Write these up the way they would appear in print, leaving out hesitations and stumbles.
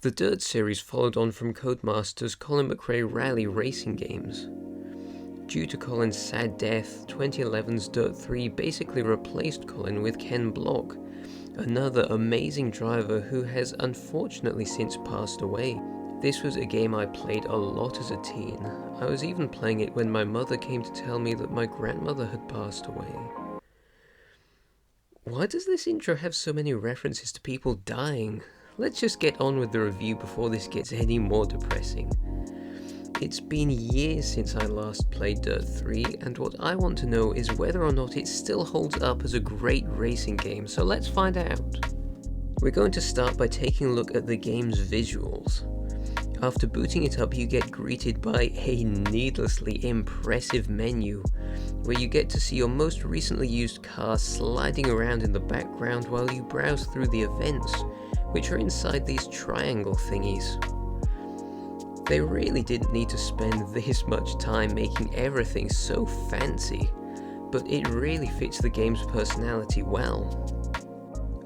The DiRT series followed on from Codemasters' Colin McRae Rally racing games. Due to Colin's sad death, 2011's DiRT 3 basically replaced Colin with Ken Block, another amazing driver who has unfortunately since passed away. This was a game I played a lot as a teen. I was even playing it when my mother came to tell me that my grandmother had passed away. Why does this intro have so many references to people dying? Let's just get on with the review before this gets any more depressing. It's been years since I last played DiRT 3, and what I want to know is whether or not it still holds up as a great racing game, so let's find out. We're going to start by taking a look at the game's visuals. After booting it up, you get greeted by a needlessly impressive menu, where you get to see your most recently used car sliding around in the background while you browse through the events, which are inside these triangle thingies. They really didn't need to spend this much time making everything so fancy, but it really fits the game's personality well.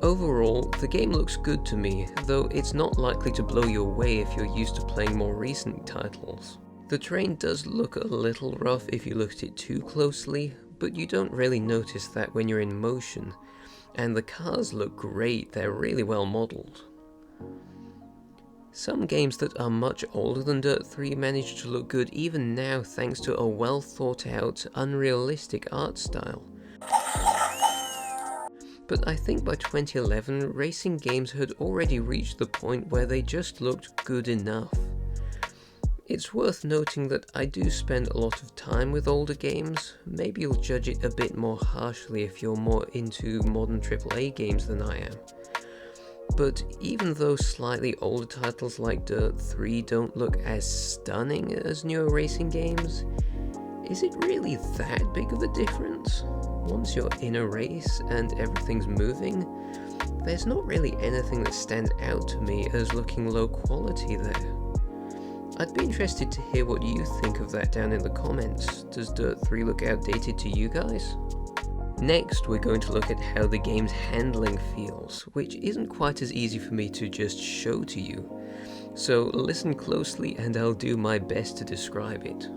Overall, the game looks good to me, though it's not likely to blow you away if you're used to playing more recent titles. The terrain does look a little rough if you look at it too closely, but you don't really notice that when you're in motion, and the cars look great, they're really well modelled. Some games that are much older than DiRT 3 manage to look good even now thanks to a well thought out, unrealistic art style. But I think by 2011, racing games had already reached the point where they just looked good enough. It's worth noting that I do spend a lot of time with older games. Maybe you'll judge it a bit more harshly if you're more into modern AAA games than I am. But even though slightly older titles like DiRT 3 don't look as stunning as newer racing games, is it really that big of a difference? Once you're in a race and everything's moving, there's not really anything that stands out to me as looking low quality there. I'd be interested to hear what you think of that down in the comments. Does DiRT 3 look outdated to you guys? Next, we're going to look at how the game's handling feels, which isn't quite as easy for me to just show to you. So listen closely and I'll do my best to describe it.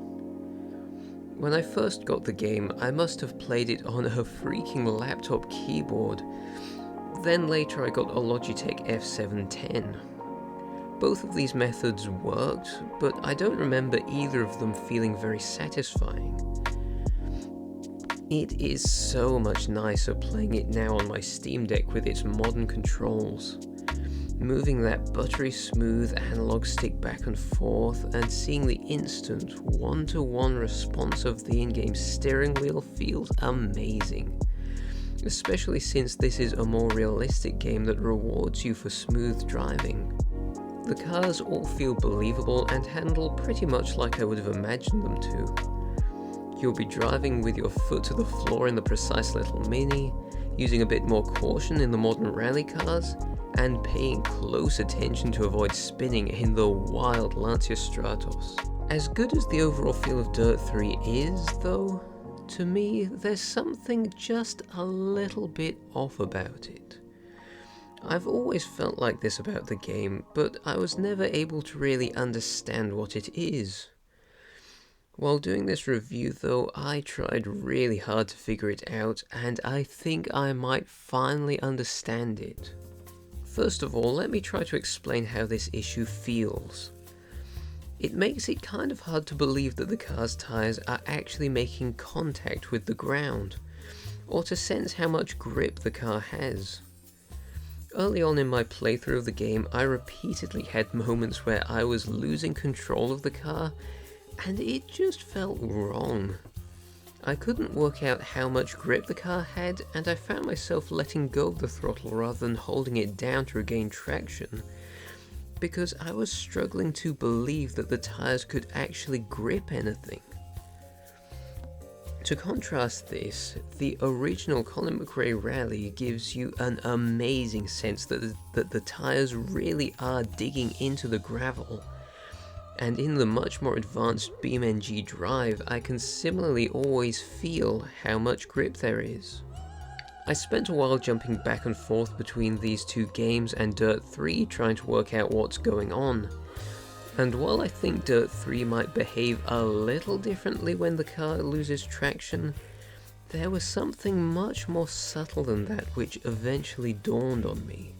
When I first got the game, I must have played it on a freaking laptop keyboard. Then later I got a Logitech F710. Both of these methods worked, but I don't remember either of them feeling very satisfying. It is so much nicer playing it now on my Steam Deck with its modern controls. Moving that buttery smooth analog stick back and forth and seeing the instant one-to-one response of the in-game steering wheel feels amazing. Especially since this is a more realistic game that rewards you for smooth driving. The cars all feel believable and handle pretty much like I would have imagined them to. You'll be driving with your foot to the floor in the precise little Mini, using a bit more caution in the modern rally cars, and paying close attention to avoid spinning in the wild Lancia Stratos. As good as the overall feel of DiRT 3 is, though, to me there's something just a little bit off about it. I've always felt like this about the game, but I was never able to really understand what it is. While doing this review though, I tried really hard to figure it out, and I think I might finally understand it. First of all, let me try to explain how this issue feels. It makes it kind of hard to believe that the car's tyres are actually making contact with the ground, or to sense how much grip the car has. Early on in my playthrough of the game, I repeatedly had moments where I was losing control of the car, and it just felt wrong. I couldn't work out how much grip the car had, and I found myself letting go of the throttle rather than holding it down to regain traction, because I was struggling to believe that the tyres could actually grip anything. To contrast this, the original Colin McRae Rally gives you an amazing sense that the tyres really are digging into the gravel. And in the much more advanced BeamNG Drive, I can similarly always feel how much grip there is. I spent a while jumping back and forth between these two games and Dirt 3 trying to work out what's going on. And while I think Dirt 3 might behave a little differently when the car loses traction, there was something much more subtle than that which eventually dawned on me.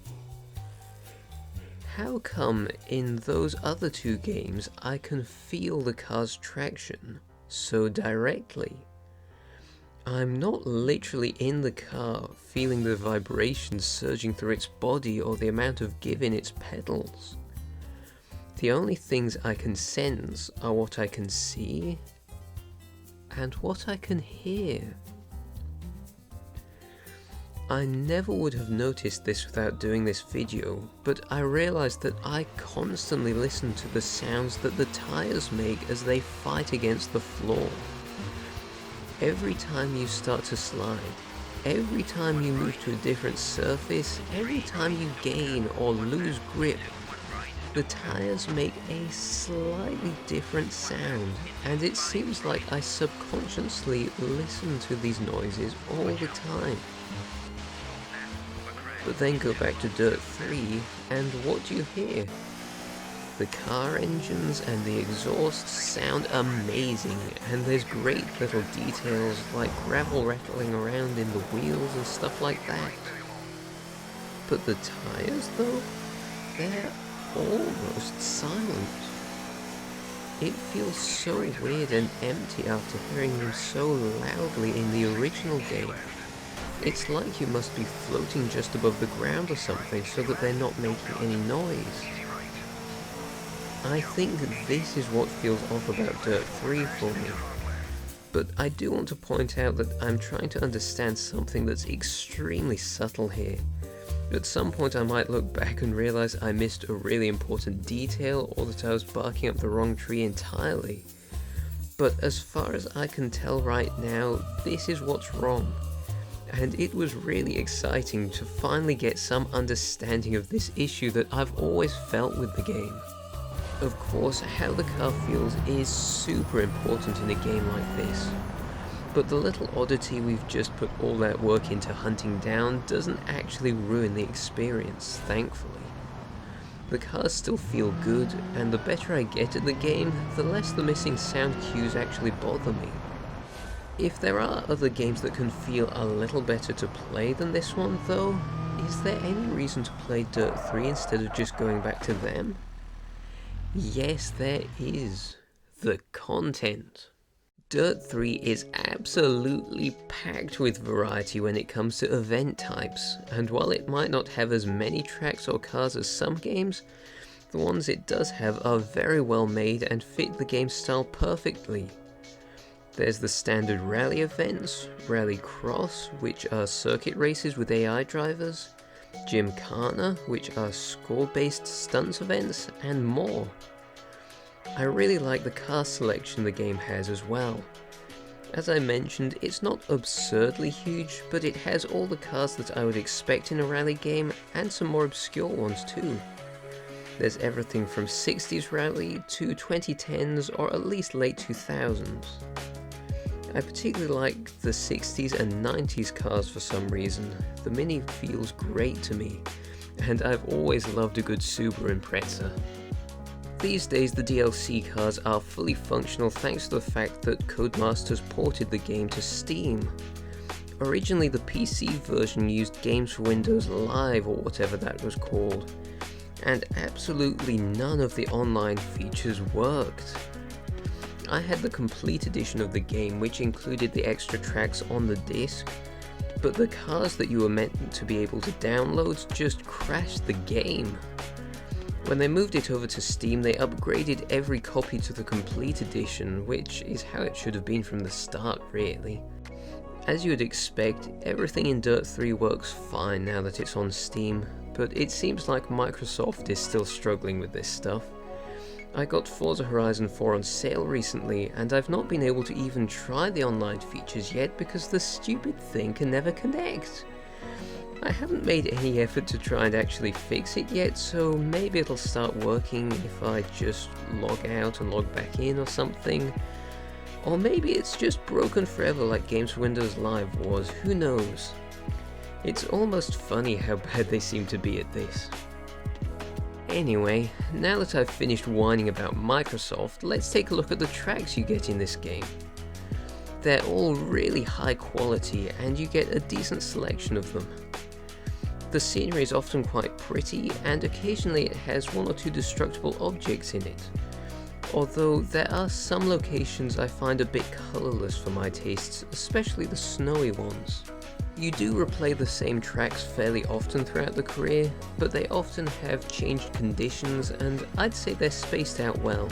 How come in those other two games I can feel the car's traction so directly? I'm not literally in the car feeling the vibrations surging through its body or the amount of give in its pedals. The only things I can sense are what I can see and what I can hear. I never would have noticed this without doing this video, but I realized that I constantly listen to the sounds that the tires make as they fight against the floor. Every time you start to slide, every time you move to a different surface, every time you gain or lose grip, the tires make a slightly different sound, and it seems like I subconsciously listen to these noises all the time. But then go back to Dirt 3, and what do you hear? The car engines and the exhaust sound amazing, and there's great little details like gravel rattling around in the wheels and stuff like that. But the tires though? They're almost silent. It feels so weird and empty after hearing them so loudly in the original game. It's like you must be floating just above the ground or something so that they're not making any noise. I think this is what feels off about Dirt 3 for me. But I do want to point out that I'm trying to understand something that's extremely subtle here. At some point I might look back and realize I missed a really important detail or that I was barking up the wrong tree entirely. But as far as I can tell right now, this is what's wrong. And it was really exciting to finally get some understanding of this issue that I've always felt with the game. Of course, how the car feels is super important in a game like this, but the little oddity we've just put all that work into hunting down doesn't actually ruin the experience, thankfully. The cars still feel good, and the better I get at the game, the less the missing sound cues actually bother me. If there are other games that can feel a little better to play than this one though, is there any reason to play Dirt 3 instead of just going back to them? Yes, there is. The content. Dirt 3 is absolutely packed with variety when it comes to event types, and while it might not have as many tracks or cars as some games, the ones it does have are very well made and fit the game style perfectly. There's the standard rally events, Rally Cross, which are circuit races with AI drivers, Gymkhana, which are score-based stunts events, and more. I really like the car selection the game has as well. As I mentioned, it's not absurdly huge, but it has all the cars that I would expect in a rally game, and some more obscure ones too. There's everything from 60s rally to 2010s or at least late 2000s. I particularly like the 60s and 90s cars for some reason. The Mini feels great to me, and I've always loved a good Subaru Impreza. These days the DLC cars are fully functional thanks to the fact that Codemasters ported the game to Steam. Originally the PC version used Games for Windows Live or whatever that was called, and absolutely none of the online features worked. I had the complete edition of the game, which included the extra tracks on the disc, but the cars that you were meant to be able to download just crashed the game. When they moved it over to Steam, they upgraded every copy to the complete edition, which is how it should have been from the start, really. As you would expect, everything in Dirt 3 works fine now that it's on Steam, but it seems like Microsoft is still struggling with this stuff. I got Forza Horizon 4 on sale recently, and I've not been able to even try the online features yet because the stupid thing can never connect. I haven't made any effort to try and actually fix it yet, so maybe it'll start working if I just log out and log back in or something. Or maybe it's just broken forever like Games for Windows Live was, who knows. It's almost funny how bad they seem to be at this. Anyway, now that I've finished whining about Microsoft, let's take a look at the tracks you get in this game. They're all really high quality and you get a decent selection of them. The scenery is often quite pretty and occasionally it has one or two destructible objects in it. Although there are some locations I find a bit colourless for my tastes, especially the snowy ones. You do replay the same tracks fairly often throughout the career, but they often have changed conditions and I'd say they're spaced out well.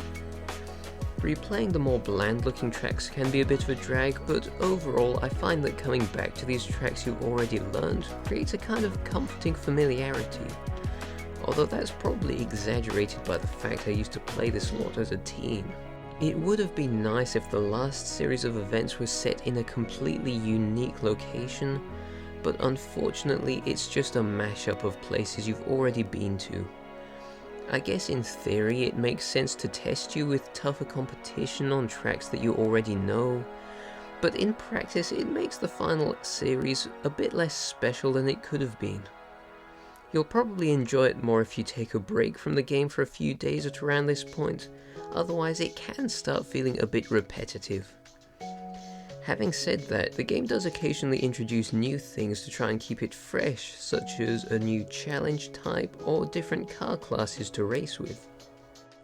Replaying the more bland looking tracks can be a bit of a drag, but overall I find that coming back to these tracks you already learned creates a kind of comforting familiarity. Although that's probably exaggerated by the fact I used to play this a lot as a teen. It would have been nice if the last series of events was set in a completely unique location, but unfortunately it's just a mashup of places you've already been to. I guess in theory it makes sense to test you with tougher competition on tracks that you already know, but in practice it makes the final series a bit less special than it could have been. You'll probably enjoy it more if you take a break from the game for a few days at around this point, otherwise it can start feeling a bit repetitive. Having said that, the game does occasionally introduce new things to try and keep it fresh, such as a new challenge type or different car classes to race with.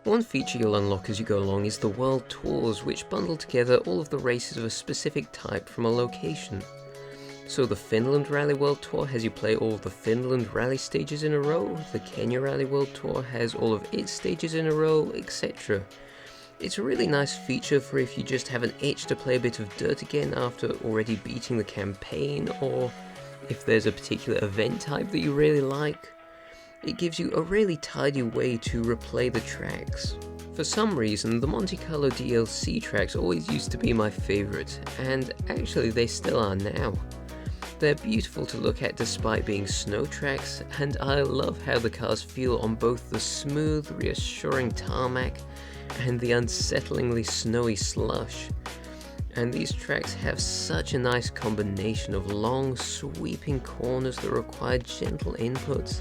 One feature you'll unlock as you go along is the World Tours, which bundle together all of the races of a specific type from a location. So the Finland Rally World Tour has you play all of the Finland rally stages in a row, the Kenya Rally World Tour has all of its stages in a row, etc. It's a really nice feature for if you just have an itch to play a bit of dirt again after already beating the campaign, or if there's a particular event type that you really like. It gives you a really tidy way to replay the tracks. For some reason, the Monte Carlo DLC tracks always used to be my favourite, and actually they still are now. They're beautiful to look at despite being snow tracks, and I love how the cars feel on both the smooth, reassuring tarmac and the unsettlingly snowy slush. And these tracks have such a nice combination of long, sweeping corners that require gentle inputs,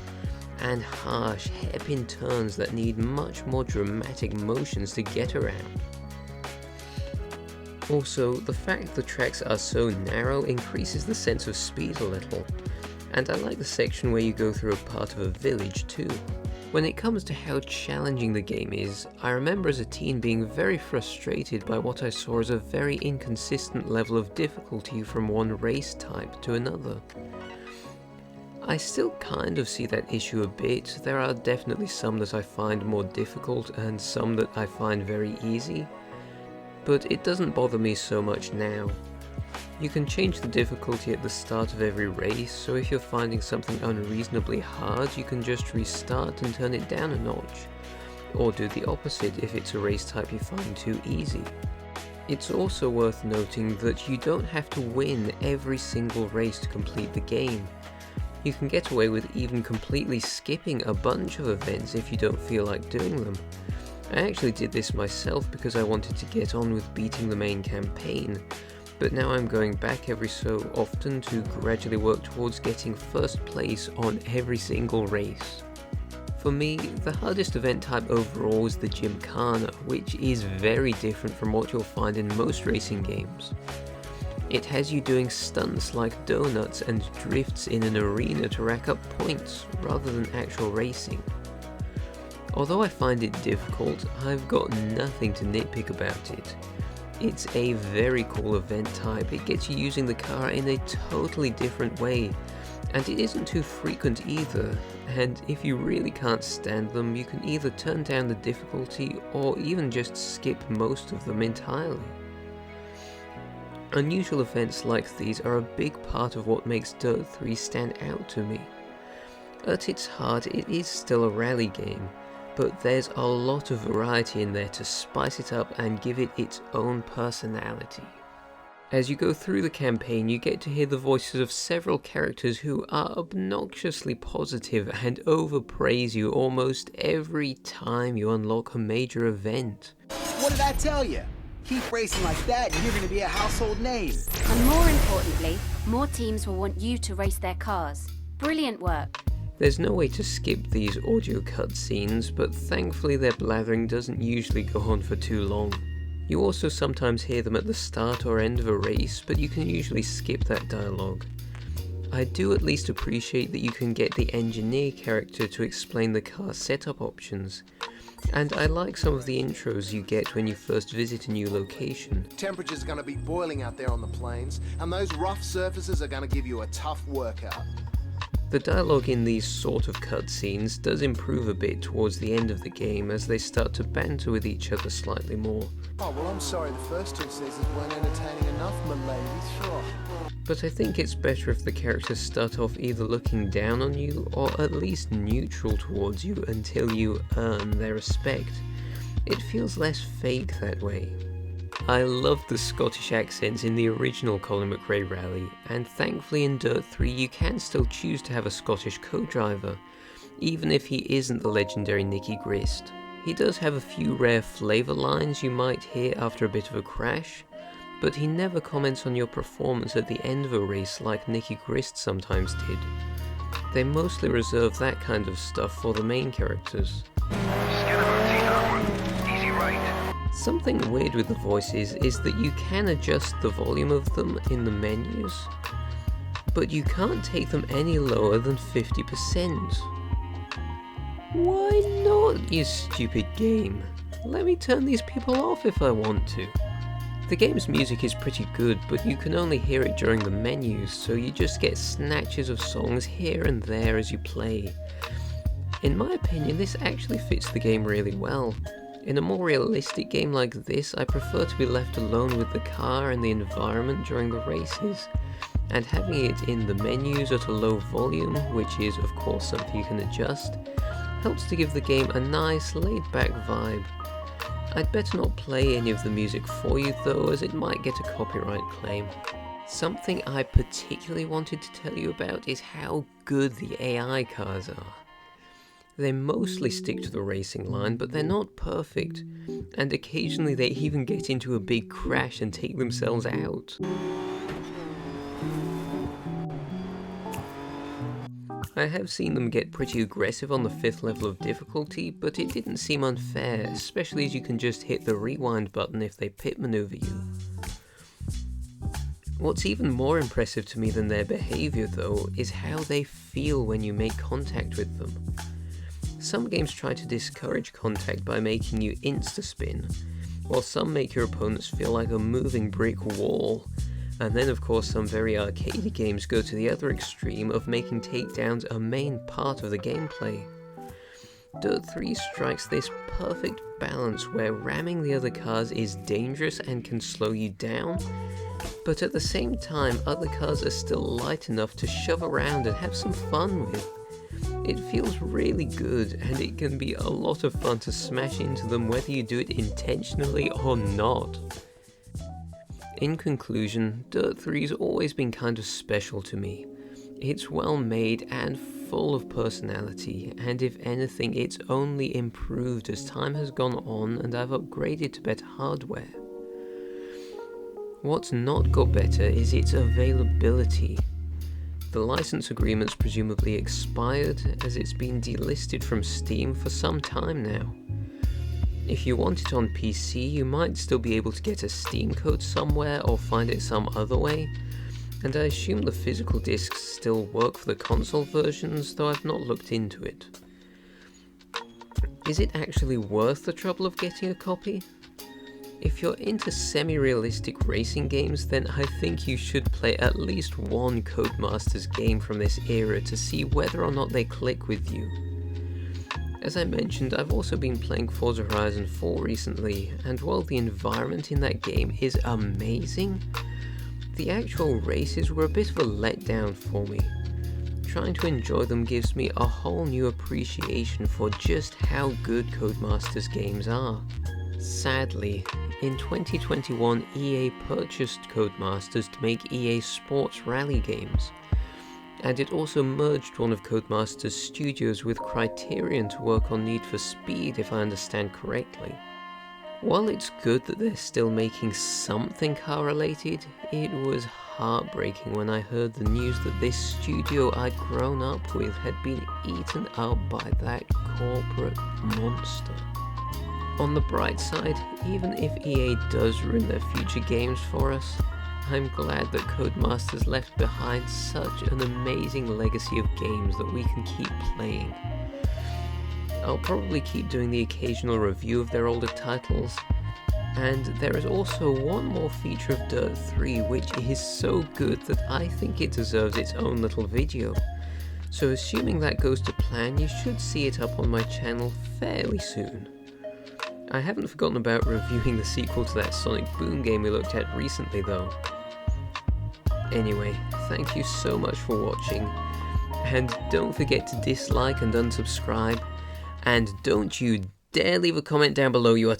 and harsh, hairpin turns that need much more dramatic motions to get around. Also, the fact the tracks are so narrow increases the sense of speed a little, and I like the section where you go through a part of a village too. When it comes to how challenging the game is, I remember as a teen being very frustrated by what I saw as a very inconsistent level of difficulty from one race type to another. I still kind of see that issue a bit. There are definitely some that I find more difficult and some that I find very easy, but it doesn't bother me so much now. You can change the difficulty at the start of every race, so if you're finding something unreasonably hard, you can just restart and turn it down a notch, or do the opposite if it's a race type you find too easy. It's also worth noting that you don't have to win every single race to complete the game. You can get away with even completely skipping a bunch of events if you don't feel like doing them. I actually did this myself because I wanted to get on with beating the main campaign, but now I'm going back every so often to gradually work towards getting first place on every single race. For me, the hardest event type overall was the Gymkhana, which is very different from what you'll find in most racing games. It has you doing stunts like donuts and drifts in an arena to rack up points, rather than actual racing. Although I find it difficult, I've got nothing to nitpick about it. It's a very cool event type. It gets you using the car in a totally different way, and it isn't too frequent either, and if you really can't stand them, you can either turn down the difficulty or even just skip most of them entirely. Unusual events like these are a big part of what makes Dirt 3 stand out to me. At its heart, it is still a rally game, but there's a lot of variety in there to spice it up and give it its own personality. As you go through the campaign, you get to hear the voices of several characters who are obnoxiously positive and overpraise you almost every time you unlock a major event. What did I tell you? Keep racing like that and you're going to be a household name. And more importantly, More teams will want you to race their cars. Brilliant work. There's no way to skip these audio cutscenes, but thankfully their blathering doesn't usually go on for too long. You also sometimes hear them at the start or end of a race, but you can usually skip that dialogue. I do at least appreciate that you can get the engineer character to explain the car setup options, and I like some of the intros you get when you first visit a new location. Temperatures are going to be boiling out there on the plains, and those rough surfaces are going to give you a tough workout. The dialogue in these sort of cutscenes does improve a bit towards the end of the game as they start to banter with each other slightly more. Oh, well, I'm sorry the first 2 seasons weren't entertaining enough, my lady, sure. But I think it's better if the characters start off either looking down on you or at least neutral towards you until you earn their respect. It feels less fake that way. I love the Scottish accents in the original Colin McRae Rally, and thankfully in Dirt 3 you can still choose to have a Scottish co-driver, even if he isn't the legendary Nicky Grist. He does have a few rare flavour lines you might hear after a bit of a crash, but he never comments on your performance at the end of a race like Nicky Grist sometimes did. They mostly reserve that kind of stuff for the main characters. Something weird with the voices is that you can adjust the volume of them in the menus, but you can't take them any lower than 50%. Why not, you stupid game? Let me turn these people off if I want to. The game's music is pretty good, but you can only hear it during the menus, so you just get snatches of songs here and there as you play. In my opinion, this actually fits the game really well. In a more realistic game like this, I prefer to be left alone with the car and the environment during the races, and having it in the menus at a low volume, which is of course something you can adjust, helps to give the game a nice laid-back vibe. I'd better not play any of the music for you though, as it might get a copyright claim. Something I particularly wanted to tell you about is how good the AI cars are. They mostly stick to the racing line, but they're not perfect, and occasionally they even get into a big crash and take themselves out. I have seen them get pretty aggressive on the 5th level of difficulty, but it didn't seem unfair, especially as you can just hit the rewind button if they pit maneuver you. What's even more impressive to me than their behaviour though, is how they feel when you make contact with them. Some games try to discourage contact by making you insta-spin, while some make your opponents feel like a moving brick wall. And then of course some very arcadey games go to the other extreme of making takedowns a main part of the gameplay. Dirt 3 strikes this perfect balance where ramming the other cars is dangerous and can slow you down, but at the same time other cars are still light enough to shove around and have some fun with. It feels really good, and it can be a lot of fun to smash into them whether you do it intentionally or not. In conclusion, Dirt 3's always been kind of special to me. It's well made and full of personality, and if anything it's only improved as time has gone on and I've upgraded to better hardware. What's not got better is its availability. The license agreement's presumably expired, as it's been delisted from Steam for some time now. If you want it on PC, you might still be able to get a Steam code somewhere or find it some other way, and I assume the physical discs still work for the console versions, though I've not looked into it. Is it actually worth the trouble of getting a copy? If you're into semi-realistic racing games, then I think you should play at least one Codemasters game from this era to see whether or not they click with you. As I mentioned, I've also been playing Forza Horizon 4 recently, and while the environment in that game is amazing, the actual races were a bit of a letdown for me. Trying to enjoy them gives me a whole new appreciation for just how good Codemasters games are. Sadly, in 2021 EA purchased Codemasters to make EA Sports Rally games, and it also merged one of Codemasters' studios with Criterion to work on Need for Speed, if I understand correctly. While it's good that they're still making something car related, it was heartbreaking when I heard the news that this studio I'd grown up with had been eaten up by that corporate monster. On the bright side, even if EA does ruin their future games for us, I'm glad that Codemasters left behind such an amazing legacy of games that we can keep playing. I'll probably keep doing the occasional review of their older titles, and there is also one more feature of DiRT 3 which is so good that I think it deserves its own little video. So assuming that goes to plan, you should see it up on my channel fairly soon. I haven't forgotten about reviewing the sequel to that Sonic Boom game we looked at recently though. Anyway, thank you so much for watching, and don't forget to dislike and unsubscribe, and don't you dare leave a comment down below, you are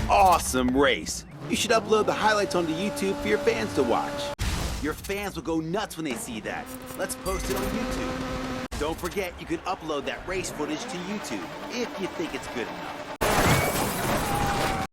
Awesome race! You should upload the highlights onto YouTube for your fans to watch. Your fans will go nuts when they see that. Let's post it on YouTube. Don't forget, you can upload that race footage to YouTube if you think it's good enough.